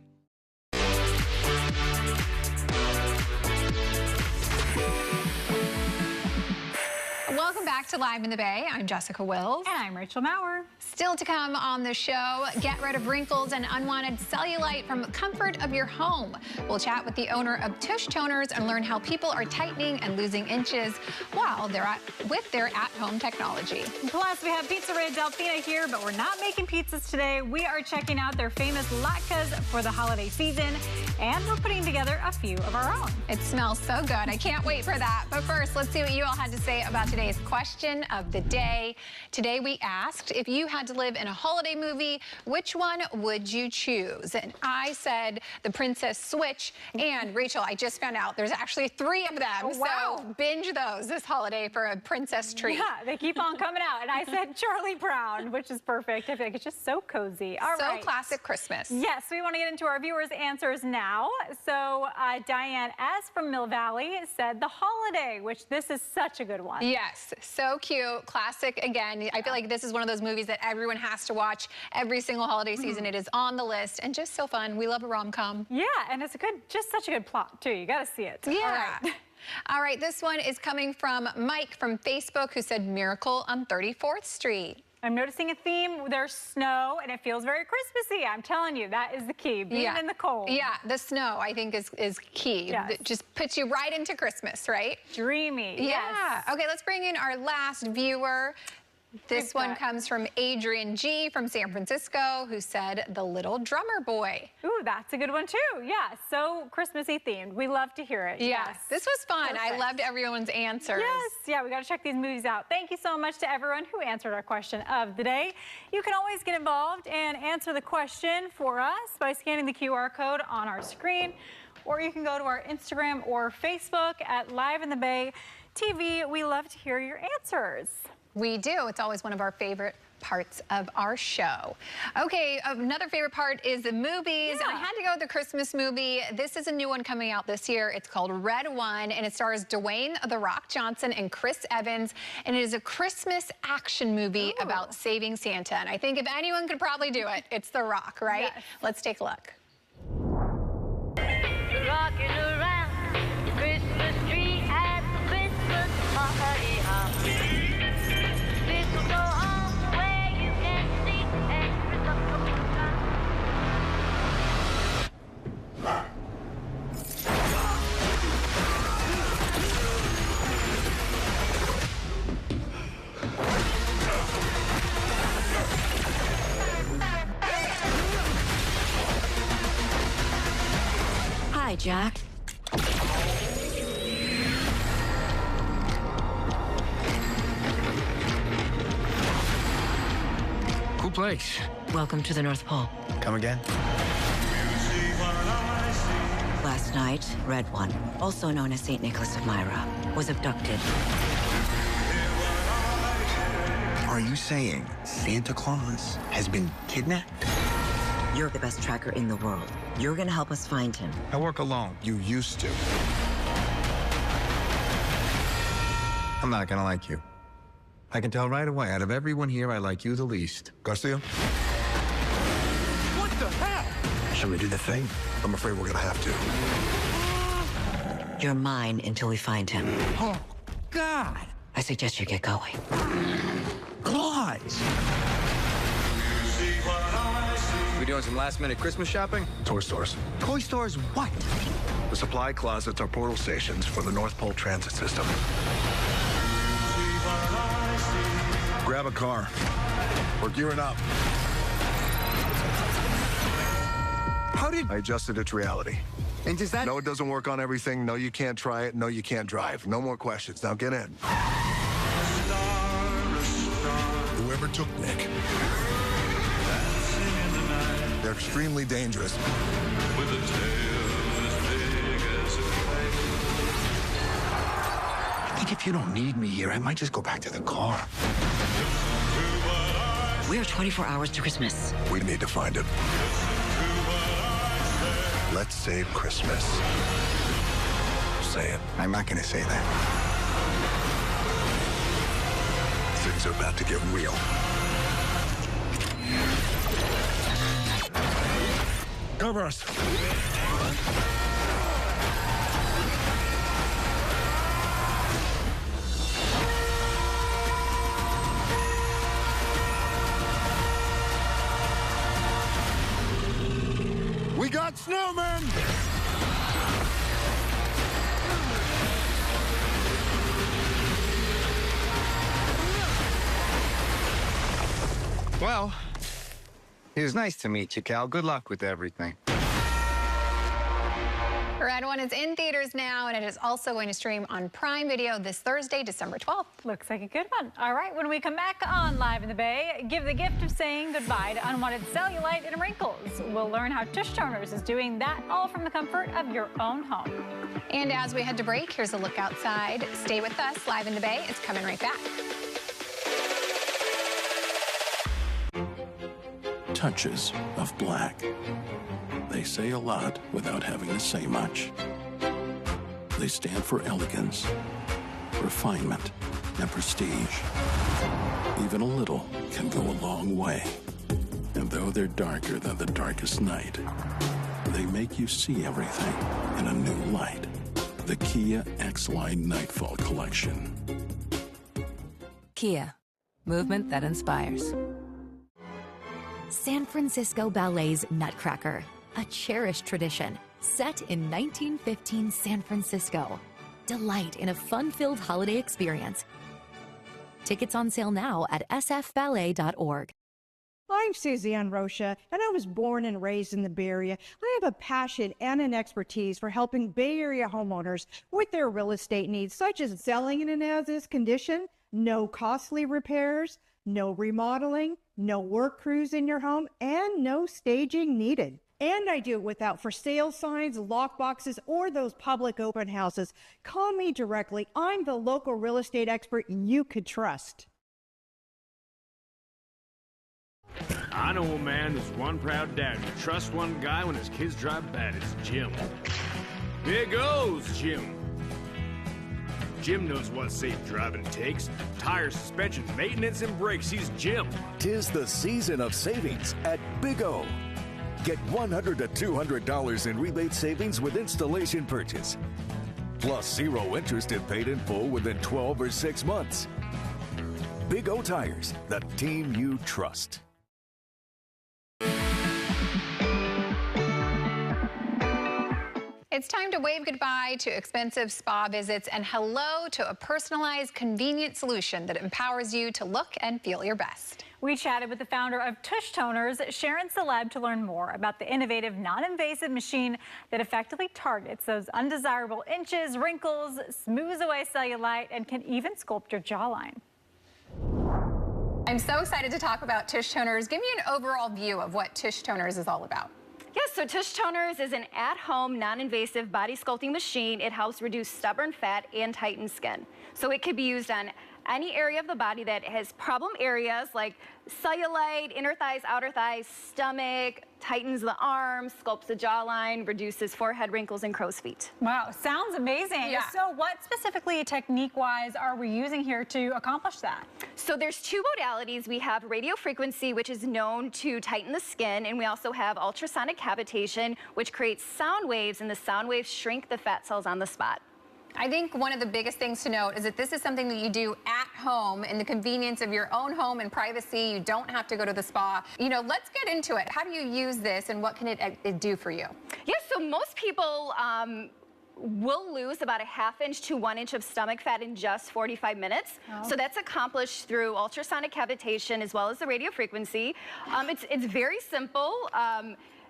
Welcome back to Live in the Bay. I'm Jessica Wills. And I'm Rachel Maurer. Still to come on the show, get rid of wrinkles and unwanted cellulite from the comfort of your home. We'll chat with the owner of Tush Toners and learn how people are tightening and losing inches while they're with their at-home technology. Plus, we have Pizzeria Delfina here, but we're not making pizzas today. We are checking out their famous latkes for the holiday season, and we're putting together a few of our own. It smells so good. I can't wait for that. But first, let's see what you all had to say about today's question of the day. Today, we asked, if you had to live in a holiday movie, which one would you choose? And I said The Princess Switch. And Rachel, I just found out there's actually 3 of them. Oh, wow. So binge those this holiday for a princess treat. Yeah, they keep on coming out. And I said Charlie Brown, which is perfect. I feel like it's just so cozy. All right. So classic Christmas. Yes, we want to get into our viewers' answers now. So Diane S. from Mill Valley said The Holiday, which this is such a good one. Yes, so cute, classic again. I feel like this is one of those movies that everyone has to watch every single holiday season. It is on the list and just so fun. We love a rom-com. Yeah, and it's just such a good plot too. You got to see it. Yeah. All right, this one is coming from Mike from Facebook, who said Miracle on 34th Street. I'm noticing a theme. There's snow, and it feels very Christmassy. I'm telling you, that is the key, being in the cold. Yeah, the snow, I think, is key. Yes. It just puts you right into Christmas, right? Dreamy, Yeah. yes. Okay, let's bring in our last viewer. This one comes from Adrian G. from San Francisco, who said The Little Drummer Boy. Ooh, that's a good one, too. Yeah, so Christmassy themed. We love to hear it. Yes. This was fun. Perfect. I loved everyone's answers. Yes, yeah, we got to check these movies out. Thank you so much to everyone who answered our question of the day. You can always get involved and answer the question for us by scanning the QR code on our screen, or you can go to our Instagram or Facebook at Live in the Bay. TV, we love to hear your answers. We do. It's always one of our favorite parts of our show. Okay, another favorite part is the movies. And I had to go with the Christmas movie. This is a new one coming out this year. It's called Red One, and it stars Dwayne "The Rock" Johnson and Chris Evans. And it is a Christmas action movie about saving Santa. And I think if anyone could probably do it, it's The Rock, right? Yes. Let's take a look. Rocking around the Christmas tree at the Christmas party hop. This will go on where you can see every couple of times. Hi, Jack. Cool place. Welcome to the North Pole. Come again? Last night, Red One, also known as St. Nicholas of Myra, was abducted. Are you saying Santa Claus has been kidnapped? You're the best tracker in the world. You're gonna help us find him. I work alone. You used to. I'm not gonna like you. I can tell right away. Out of everyone here, I like you the least. Garcia? What the hell? Shall we do the thing? I'm afraid we're gonna have to. You're mine until we find him. Oh, God! I suggest you get going. Claus! We doing some last-minute Christmas shopping? Toy stores. Toy stores what? The supply closets are portal stations for the North Pole transit system. Grab a car. We're gearing up. How did... I adjusted it to reality. And does that... No, it doesn't work on everything. No, you can't try it. No, you can't drive. No more questions. Now get in. Whoever took Nick, they're extremely dangerous. I think if you don't need me here, I might just go back to the car. We're 24 hours to Christmas. We need to find him. Let's save Christmas. Say it. I'm not gonna say that. Things are about to get real. Cover us. We got snowmen! Well, it was nice to meet you, Cal. Good luck with everything. Red One is in theaters now, and it is also going to stream on Prime Video this Thursday, December 12th. Looks like a good one. All right, when we come back on Live in the Bay, give the gift of saying goodbye to unwanted cellulite and wrinkles. We'll learn how Tush Toners is doing that, all from the comfort of your own home. And as we head to break, here's a look outside. Stay with us. Live in the Bay is coming right back. Touches of black. They say a lot without having to say much. They stand for elegance, refinement, and prestige. Even a little can go a long way. And though they're darker than the darkest night, they make you see everything in a new light. The Kia X-Line Nightfall Collection. Kia, movement that inspires. San Francisco Ballet's Nutcracker, a cherished tradition set in 1915 San Francisco. Delight in a fun-filled holiday experience. Tickets on sale now at sfballet.org. I'm Suzanne Rocha, and I was born and raised in the Bay Area. I have a passion and an expertise for helping Bay Area homeowners with their real estate needs, such as selling in an as-is condition, no costly repairs, no remodeling, no work crews in your home, and no staging needed. And I do it without for sale signs, lock boxes, or those public open houses. Call me directly. I'm the local real estate expert you could trust. I know a man who's one proud dad who trusts one guy when his kids drive bad. It's Jim. Here goes Jim. Jim knows what safe driving takes. Tire, suspension, maintenance, and brakes. He's Jim. 'Tis the season of savings at Big O. Get $100 to $200 in rebate savings with installation purchase. Plus 0 interest if paid in full within 12 or 6 months. Big O Tires, the team you trust. It's time to wave goodbye to expensive spa visits and hello to a personalized, convenient solution that empowers you to look and feel your best. We chatted with the founder of Tush Toners, Sharon Celeb, to learn more about the innovative, non-invasive machine that effectively targets those undesirable inches, wrinkles, smooths away cellulite, and can even sculpt your jawline. I'm so excited to talk about Tush Toners. Give me an overall view of what Tush Toners is all about. Yes, so Tush Toners is an at-home, non-invasive body sculpting machine. It helps reduce stubborn fat and tighten skin. So it could be used on any area of the body that has problem areas like cellulite, inner thighs, outer thighs, stomach, tightens the arms, sculpts the jawline, reduces forehead wrinkles and crow's feet. Wow, sounds amazing. Yeah. So what specifically technique-wise are we using here to accomplish that? So there's 2 modalities. We have radio frequency, which is known to tighten the skin, and we also have ultrasonic cavitation, which creates sound waves, and the sound waves shrink the fat cells on the spot. I think one of the biggest things to note is that this is something that you do at home in the convenience of your own home and privacy. You don't have to go to the spa. You know, let's get into it. How do you use this and what can it do for you? Yes, so most people will lose about a ½ inch to 1 inch of stomach fat in just 45 minutes. Oh. So that's accomplished through ultrasonic cavitation as well as the radio frequency. It's very simple.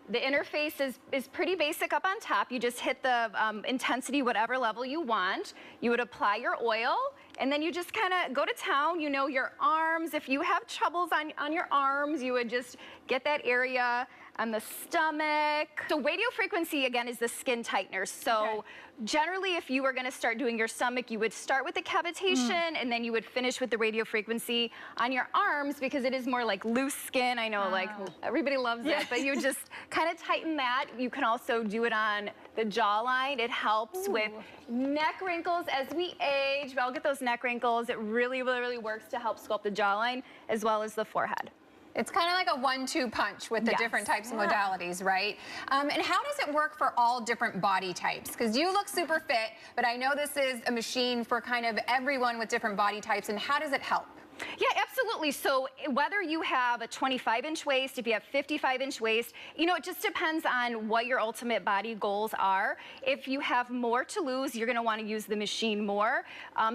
The interface is pretty basic up on top. You just hit the intensity, whatever level you want. You would apply your oil, and then you just kind of go to town. You know, your arms, if you have troubles on your arms, you would just get that area on the stomach. So radio frequency, again, is the skin tightener. So generally, if you were going to start doing your stomach, you would start with the cavitation, and then you would finish with the radio frequency on your arms because it is more like loose skin. I know, like, everybody loves it, but you just kind of tighten that. You can also do it on the jawline. It helps with neck wrinkles as we age. I'll get those neck wrinkles. It really, really, really works to help sculpt the jawline as well as the forehead. It's kind of like a 1-2 punch with the different types of modalities, right? And how does it work for all different body types? Because you look super fit, but I know this is a machine for kind of everyone with different body types. And how does it help? Yeah, absolutely. So whether you have a 25-inch waist, if you have 55-inch waist, you know, it just depends on what your ultimate body goals are. If you have more to lose, you're going to want to use the machine more.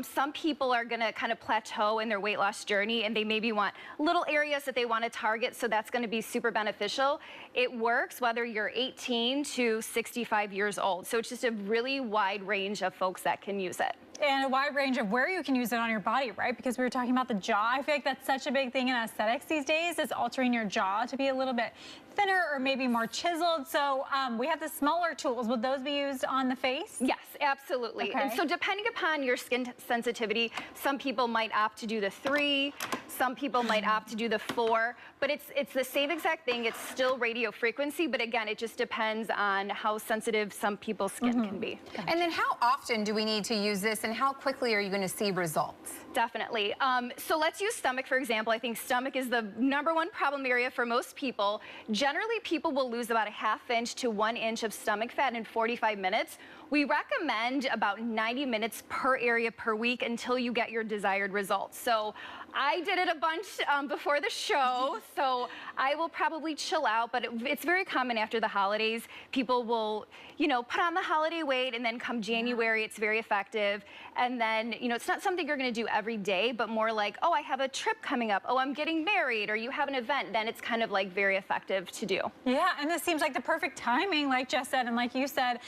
Some people are going to kind of plateau in their weight loss journey, and they maybe want little areas that they want to target, so that's going to be super beneficial. It works whether you're 18 to 65 years old. So it's just a really wide range of folks that can use it. And a wide range of where you can use it on your body, right? Because we were talking about the jaw. I feel like that's such a big thing in aesthetics these days, is altering your jaw to be a little bit thinner or maybe more chiseled. So we have the smaller tools. Would those be used on the face? Yes, absolutely. Okay. And so depending upon your skin sensitivity, some people might opt to do the 3, some people might opt to do the 4, but it's the same exact thing. It's still radio frequency, but again, it just depends on how sensitive some people's skin can be. And then how often do we need to use this, and how quickly are you going to see results? Definitely. So let's use stomach, for example. I think stomach is the #1 problem area for most people. Generally, people will lose about a ½ inch to 1 inch of stomach fat in 45 minutes. We recommend about 90 minutes per area per week until you get your desired results. So I did it a bunch before the show, so I will probably chill out, but it's very common after the holidays. People will, you know, put on the holiday weight, and then come January, it's very effective. And then, you know, it's not something you're going to do every day, but more like, oh, I have a trip coming up, oh, I'm getting married, or you have an event, then it's kind of like very effective to do. Yeah, and this seems like the perfect timing, like Jess said, and like you said,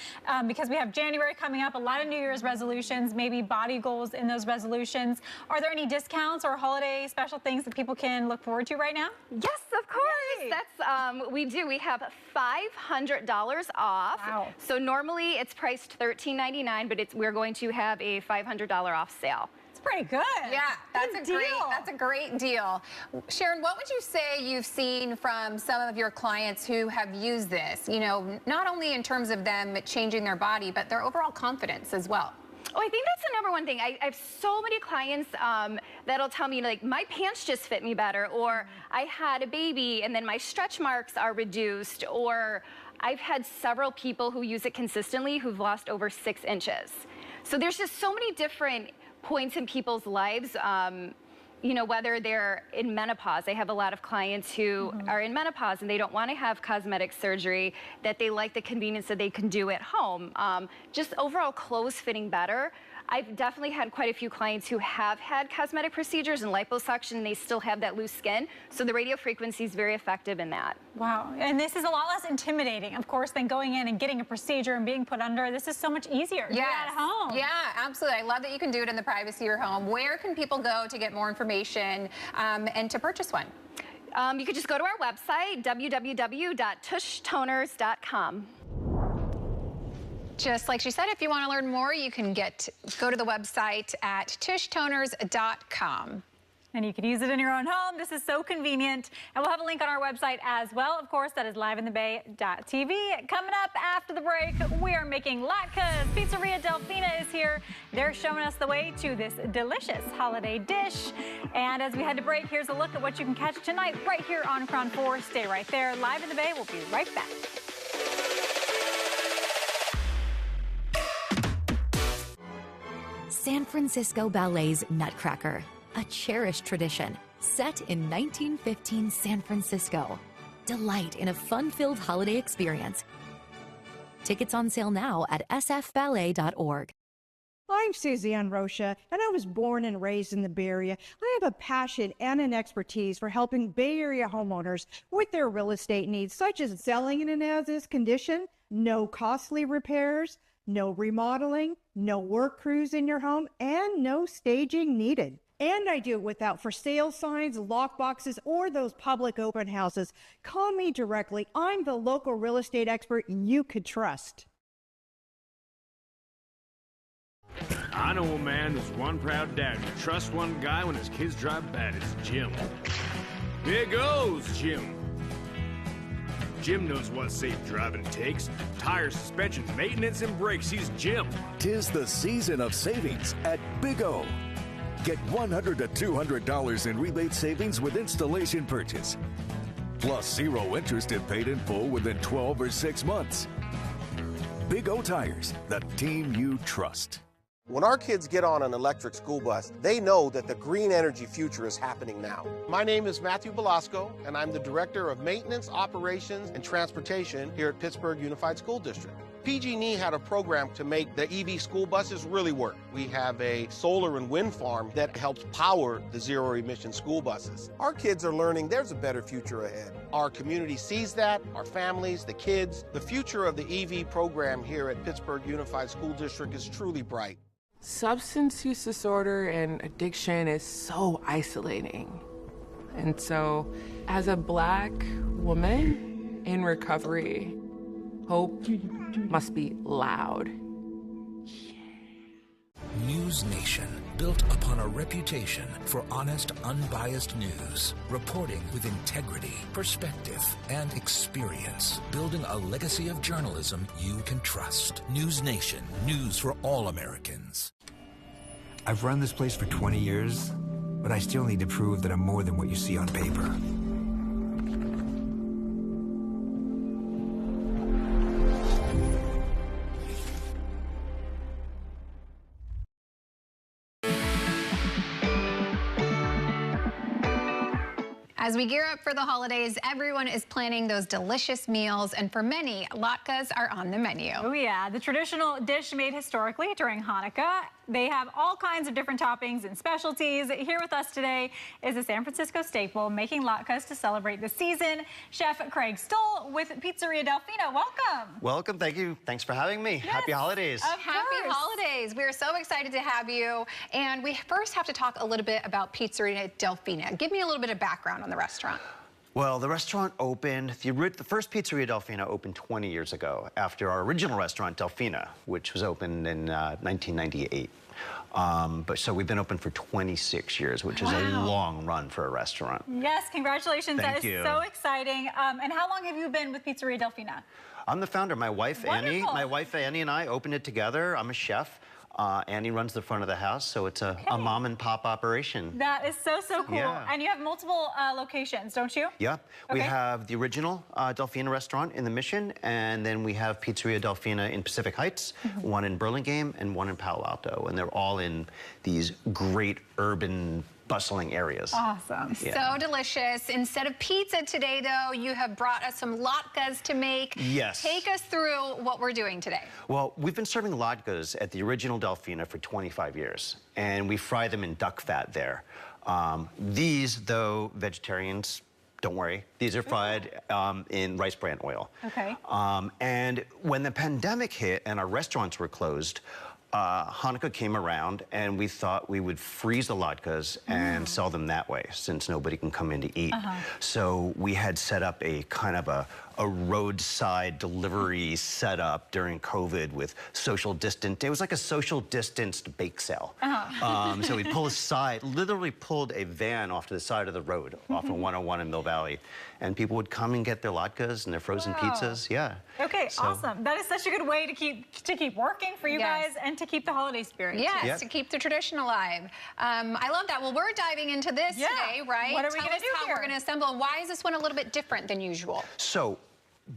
because we have have January coming up, a lot of New Year's resolutions, maybe body goals in those resolutions. Are there any discounts or holiday special things that people can look forward to right now? Yes, of course. Yay. That's we do. We have $500 off. Wow. So normally it's priced $13.99, but we're going to have a $500 off sale. It's pretty good. Yeah, that's a great deal. Sharon, what would you say you've seen from some of your clients who have used this? You know, not only in terms of them changing their body, but their overall confidence as well. Oh, I think that's the number one thing. I have so many clients that'll tell me, like, my pants just fit me better, or I had a baby and then my stretch marks are reduced, or I've had several people who use it consistently who've lost over 6 inches. So there's just so many different points in people's lives, you know, whether they're in menopause. I have a lot of clients who are in menopause and they don't want to have cosmetic surgery, that they like the convenience that they can do at home. Just overall clothes fitting better. I've definitely had quite a few clients who have had cosmetic procedures and liposuction and they still have that loose skin. So the radio frequency is very effective in that. Wow, and this is a lot less intimidating, of course, than going in and getting a procedure and being put under. This is so much easier to do at home. Yeah, absolutely. I love that you can do it in the privacy of your home. Where can people go to get more information and to purchase one? You could just go to our website, www.tushtoners.com. Just like she said, if you want to learn more, you can go to the website at tushtoners.com. And you can use it in your own home. This is so convenient. And we'll have a link on our website as well. Of course, that is liveinthebay.tv. Coming up after the break, we are making latkes. Pizzeria Delfina is here. They're showing us the way to this delicious holiday dish. And as we head to break, here's a look at what you can catch tonight right here on KRON4. Stay right there. Live in the Bay. We'll be right back. San Francisco Ballet's Nutcracker, a cherished tradition set in 1915 San Francisco. Delight in a fun-filled holiday experience. Tickets on sale now at sfballet.org. I'm Suzanne Rocha, and I was born and raised in the Bay Area. I have a passion and an expertise for helping Bay Area homeowners with their real estate needs, such as selling in an as-is condition, no costly repairs, no remodeling, no work crews in your home, and no staging needed. And I do it without for sale signs, lock boxes, or those public open houses. Call me directly. I'm the local real estate expert you could trust. I know a man who's one proud dad who trusts one guy when his kids drive bad. It's Jim. Here goes Jim. Jim knows what safe driving takes. Tires, suspension, maintenance, and brakes. He's Jim. 'Tis the season of savings at Big O. Get $100 to $200 in rebate savings with installation purchase. Plus 0 interest if paid in full within 12 or 6 months. Big O Tires, the team you trust. When our kids get on an electric school bus, they know that the green energy future is happening now. My name is Matthew Velasco, and I'm the Director of Maintenance, Operations, and Transportation here at Pittsburgh Unified School District. PG&E had a program to make the EV school buses really work. We have a solar and wind farm that helps power the zero-emission school buses. Our kids are learning there's a better future ahead. Our community sees that, our families, the kids. The future of the EV program here at Pittsburgh Unified School District is truly bright. Substance use disorder and addiction is so isolating. And so, as a Black woman in recovery, hope must be loud. News Nation, built upon a reputation for honest, unbiased news, reporting with integrity, perspective, and experience, building a legacy of journalism you can trust. News Nation, news for all Americans. I've run this place for 20 years, but I still need to prove that I'm more than what you see on paper. As we gear up for the holidays, everyone is planning those delicious meals, and for many, latkes are on the menu. Oh yeah, the traditional dish made historically during Hanukkah. They have all kinds of different toppings and specialties. Here with us today is a San Francisco staple making latkes to celebrate the season. Chef Craig Stoll with Pizzeria Delfina. Welcome. Welcome. Thank you. Thanks for having me. Yes, Happy holidays. Happy holidays. We're so excited to have you. And we first have to talk a little bit about Pizzeria Delfina. Give me a little bit of background on the restaurant. Well, the restaurant opened, the first Pizzeria Delfina opened 20 years ago after our original restaurant, Delfina, which was opened in 1998. So we've been open for 26 years, which is a long run for a restaurant. Yes, congratulations. Thank that is you. So exciting. And how long have you been with Pizzeria Delfina? I'm the founder. My wife, Annie. My wife, Annie, and I opened it together. I'm a chef. Annie runs the front of the house, so it's a mom and pop operation. That is so cool. Yeah. And you have multiple locations, don't you? Yeah. We have the original Delfina restaurant in the Mission, and then we have Pizzeria Delfina in Pacific Heights, one in Burlingame, and one in Palo Alto. And they're all in these great urban bustling areas. Awesome. So delicious. Instead of pizza today, though, you have brought us some latkes to make. Yes. Take us through what we're doing today. Well, we've been serving latkes at the original Delfina for 25 years, and we fry them in duck fat there. These, though, vegetarians, don't worry. These are fried in rice bran oil. Okay. And when the pandemic hit and our restaurants were closed, Hanukkah came around, and we thought we would freeze the latkes and sell them that way, since nobody can come in to eat. So we had set up a kind of a roadside delivery setup during COVID with social distance. It was like a social distanced bake sale. So we literally pulled a van off to the side of the road, off of 101 in Mill Valley, and people would come and get their latkes and their frozen pizzas. Yeah. Okay, awesome. That is such a good way to keep working for you guys and to keep the holiday spirit. Yes, to keep the tradition alive. I love that. Well, we're diving into this today, right? What are we going to do how here? we're going to assemble, and why is this one a little bit different than usual? So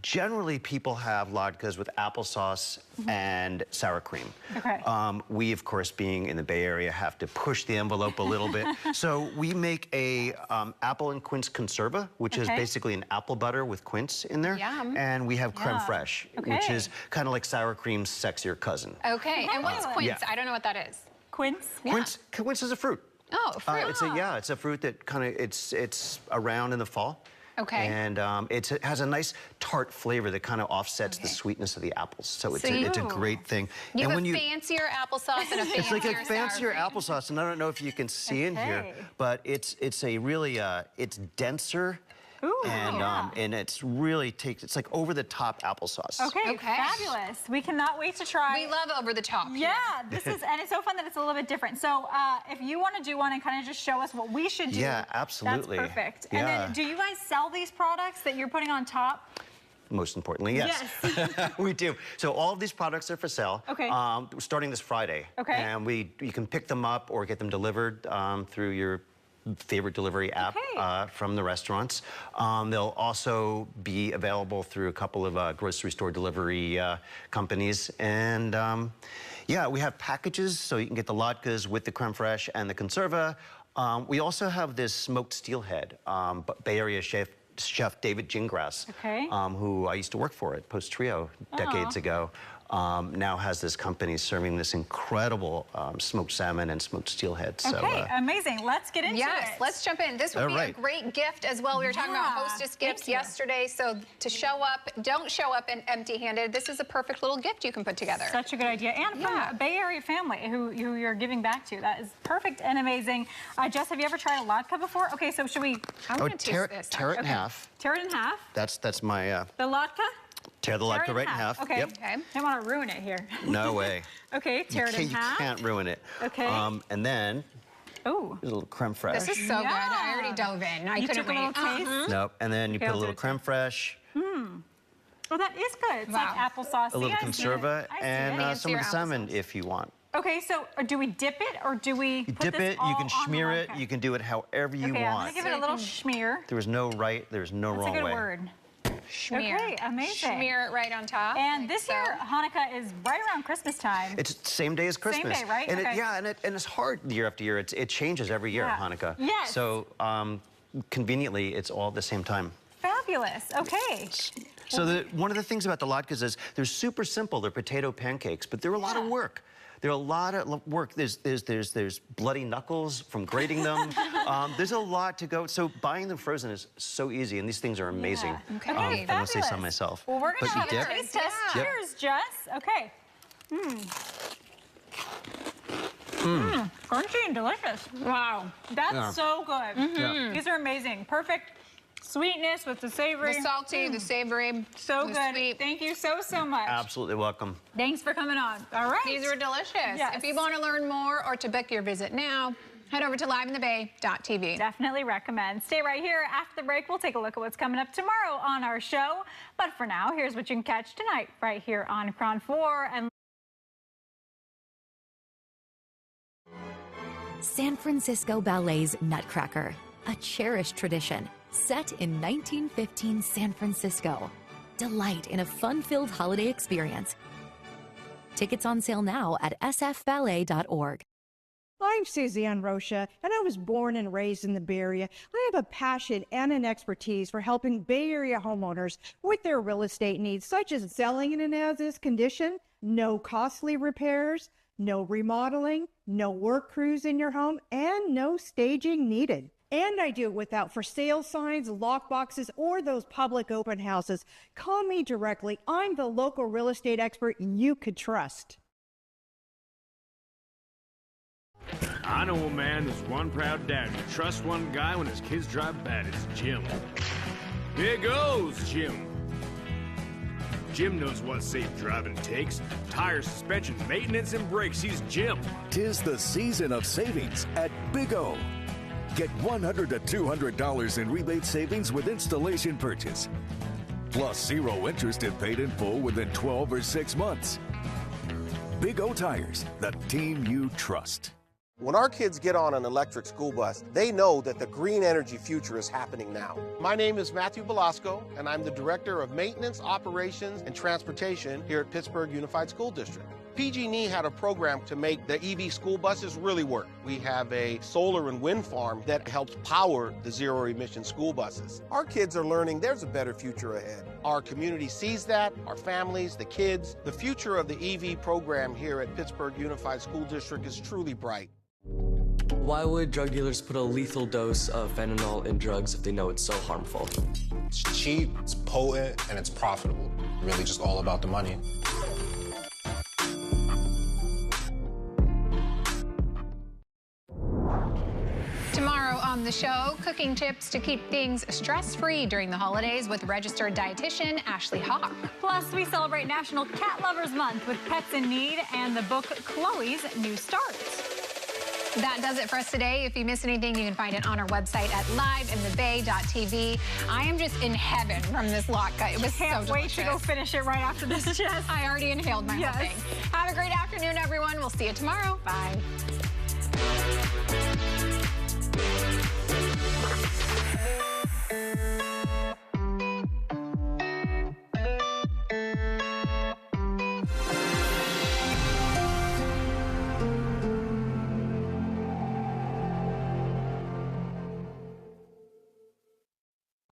generally, people have latkes with applesauce and sour cream. Okay. We, of course, being in the Bay Area, have to push the envelope a little bit. So we make a apple and quince conserva, which is basically an apple butter with quince in there. Yum. And we have creme fraiche, which is kind of like sour cream's sexier cousin. Okay, and what's quince? I don't know what that is. Quince? Quince is a fruit. Oh, fruit. It's a fruit that kind of, it's around in the fall. Okay. And it has a nice tart flavor that kind of offsets the sweetness of the apples. So it's a great thing. You have a fancier applesauce and a fancier It's like a fancier sour applesauce, and I don't know if you can see in here, but it's a really it's denser. And it's really it's like over the top applesauce. Okay, fabulous. We cannot wait to try. We love over the top. Yeah, this is, and it's so fun that it's a little bit different. So if you want to do one and kind of just show us what we should do. Yeah, absolutely. That's perfect. And then do you guys sell these products that you're putting on top? Most importantly, yes. We do. So all of these products are for sale. Okay. Starting this Friday. Okay. And you can pick them up or get them delivered through your favorite delivery app from the restaurants. They'll also be available through a couple of grocery store delivery companies. And yeah, we have packages, so you can get the latkes with the creme fraiche and the conserva. We also have this smoked steelhead, Bay Area chef David Gingras, who I used to work for at Post Trio decades ago. Now has this company serving this incredible smoked salmon and smoked steelhead. So, amazing. Let's get into it. Yes, let's jump in. This would be a great gift as well. We were talking about hostess gifts yesterday. So to show up, don't show up empty-handed. This is a perfect little gift you can put together. Such a good idea. And from a Bay Area family who you're giving back to. That is perfect and amazing. Jess, have you ever tried a latke before? Okay, so should we... I'm going to tear it in half. Tear it in half? That's my... The latke? Tear the latke right in half. Okay. Yep. I don't want to ruin it here. No way. Okay, tear it in half. You can't ruin it. Okay. And then... Ooh. A little creme fraiche. This is so good. I already dove in. I couldn't wait. You took a little taste? Nope. And then you put a little creme fraiche. Well, that is good. It's like applesauce. A little conserva and some of the salmon if you want. Okay, so do we dip it or do we dip it? You can smear it. You can do it however you want. I'm gonna give it a little smear. There's no right. There's no wrong way. That's a good word. Schmear. Okay, amazing. Smear it right on top. And this year, Hanukkah is right around Christmas time. It's the same day as Christmas. Same day, right? And okay. and it's hard year after year. It changes every year, Hanukkah. Yes. So conveniently, it's all at the same time. Fabulous. Fabulous. Okay. So one of the things about the latkes is they're super simple. They're potato pancakes, but they're a lot of work. They're a lot of work. There's bloody knuckles from grating them. There's a lot to go. So buying them frozen is so easy, and these things are amazing. Yeah. Okay, I must say so myself. Well, we're gonna But have you a dip? taste test. Yep. Cheers, Jess. Okay. Crunchy and delicious. Wow, that's so good. These are amazing. Perfect sweetness with the savory. The salty, the savory. So the good. Sweet. Thank you so much. Absolutely welcome. Thanks for coming on. All right. These are delicious. Yes. If you want to learn more or to book your visit now, head over to liveinthebay.tv. Definitely recommend. Stay right here. After the break, we'll take a look at what's coming up tomorrow on our show. But for now, here's what you can catch tonight right here on KRON4. And San Francisco Ballet's Nutcracker, a cherished tradition set in 1915 San Francisco. Delight in a fun-filled holiday experience. Tickets on sale now at sfballet.org. I'm Suzanne Rocha, and I was born and raised in the Bay Area. I have a passion and an expertise for helping Bay Area homeowners with their real estate needs, such as selling in an as-is condition, no costly repairs, no remodeling, no work crews in your home, and no staging needed. And I do it without for sale signs, lock boxes, or those public open houses. Call me directly. I'm the local real estate expert you could trust. I know a man who's one proud dad who trusts one guy when his kids drive bad. It's Jim. Here goes Jim. Jim knows what safe driving takes. Tire, suspension, maintenance, and brakes. He's Jim. 'Tis the season of savings at Big O. Get $100 to $200 in rebate savings with installation purchase. Plus 0 interest if paid in full within 12 or 6 months. Big O Tires, the team you trust. When our kids get on an electric school bus, they know that the green energy future is happening now. My name is Matthew Belasco, and I'm the Director of Maintenance, Operations, and Transportation here at Pittsburgh Unified School District. PG&E had a program to make the EV school buses really work. We have a solar and wind farm that helps power the zero-emission school buses. Our kids are learning there's a better future ahead. Our community sees that, our families, the kids. The future of the EV program here at Pittsburgh Unified School District is truly bright. Why would drug dealers put a lethal dose of fentanyl in drugs if they know it's so harmful? It's cheap, it's potent, and it's profitable. Really just all about the money. Tomorrow on the show, cooking tips to keep things stress-free during the holidays with registered dietitian Ashley Hawk. plus, we celebrate National Cat Lovers Month with Pets in Need and the book Chloe's New Start. That does it for us today. If you miss anything, you can find it on our website at liveinthebay.tv. I am just in heaven from this latke. It was so delicious. Can't wait to go finish it right after this, Jess. I already inhaled my whole thing. Have a great afternoon, everyone. We'll see you tomorrow. Bye.